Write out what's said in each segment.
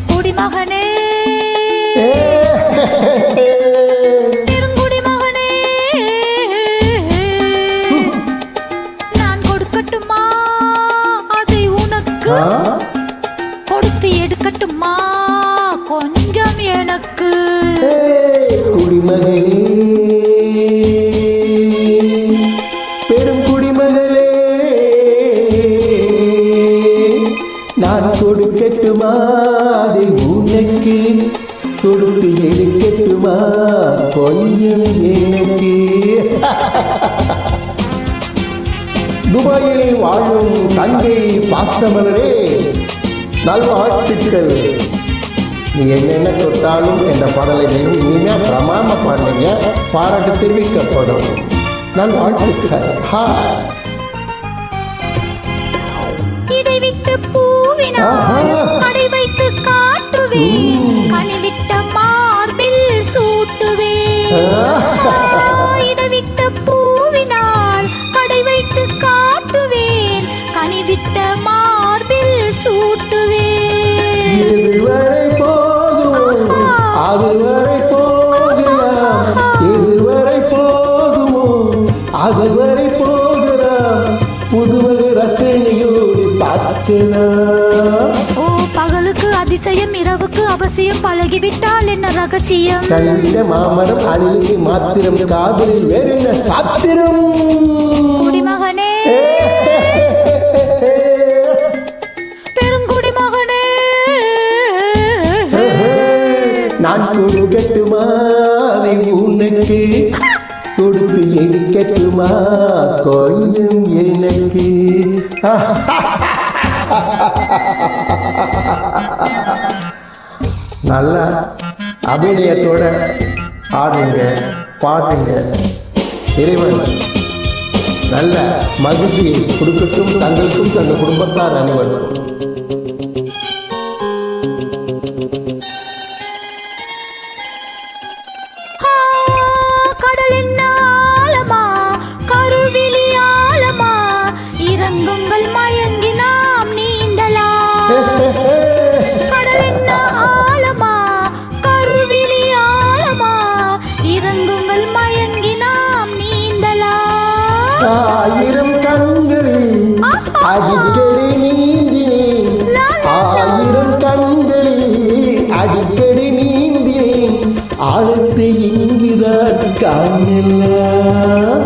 குடிமகனே பெருங்குடிமகனே நான் கொடுக்கட்டுமா அதை உனக்கு கொடுத்து எடுக்கட்டுமா கொஞ்சம் எனக்கு குடிமகளே பெரும் குடிமகளே நான் கொடுக்கட்டுமா அதை உனக்கு கொடுத்து எடுக்கட்டுமா கொஞ்சம் எனக்கு துபாயில் வாழும் தங்கை பாசமலரே நல்வாழ்த்துக்கள். நீ என்னென்ன தொட்டாலும் என்ற பாடலை இனிமையா பிரமாம பாடுங்க, பாராட்டு தெரிவிக்கப்படும். நல்வாழ்த்துக்கள். இடைவிட்டு பூவினால் கடை வைத்து காட்டுவேன், கனிவிட்ட மார்பில் சூட்டுவேன். இடைவிட்ட பூவினால் கடை வைத்து காட்டுவேன், கனிவிட்ட மார்பில் சூட்டுவேன். இதுவரை போகும் அதுவரை போகலாம், இதுவரை போகுமோ அதுவரை போகலாம், புதுவகை ரசனையோடு பார்க்கலாம். ஓ பகலுக்கு அதிசயம் இரவுக்கு அவசியம், பழகிவிட்டால் என்ன ரகசியம்? கண்ட மாமரம் அணிலுக்கு மாத்திரம், காதலில் வேற என்ன சாத்திரம்? குடிமகனே பெருங்குடிமகனே நான் கொடுக்கட்டுமா அதை உனக்கு கொடுத்து எடுக்கட்டுமா கொஞ்சம் எனக்கு? நல்லா அபிநயத்தோட ஆடுங்க பாடுங்க. இறைவன் நல்ல மகிழ்ச்சியை கொடுக்கட்டும் தங்களுக்கும் தங்கள் குடும்பத்தார் அனைவருக்கும். கடலின் ஆழமா கருவிழி ஆழமா, இறங்குங்கள் மயங்கி நாம் நீந்தலாம். கடலின் ஆழமா கருவிழி ஆழமா, இறங்குங்கள் மயங்கி நாம் நீந்தலாம். ஆயிரம் கண்களில் அடிக்கடி நீந்தினேன், ஆயிரம் கண்களில் அடிக்கடி நீந்தினேன், ஆழத்தை இங்குதான் காணலாம்.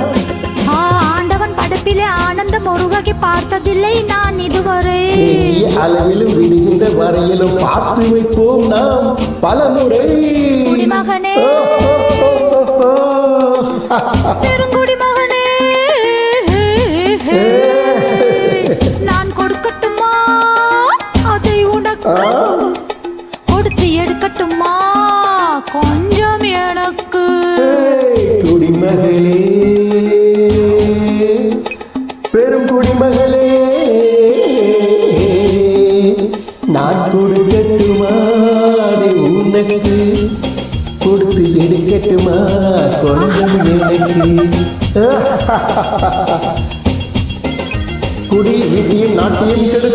ஆண்டவன் படைப்பிலே ஆனந்தம் ஒரு வகை பார்த்ததில்லை நான் இதுவரை. அளவிலும் விடுகின்ற வரையிலும் பார்த்து வைப்போம் நாம் பலமுறை. குடிமகனே பெருங்குடிமகனே நான் கொடுக்கட்டுமா அதை உனக்கு கொடுத்து எடுக்கட்டுமா கொஞ்சம் எனக்கு? குடிமகளே பெரும் குடிமகளே நான் கொடுக்கட்டுமா அதை உனக்கு கொடுத்து எடுக்கட்டுமா கொஞ்சம் எனக்கு? குடி வீட்டியும் நாட்டியும் கெடுக்கும்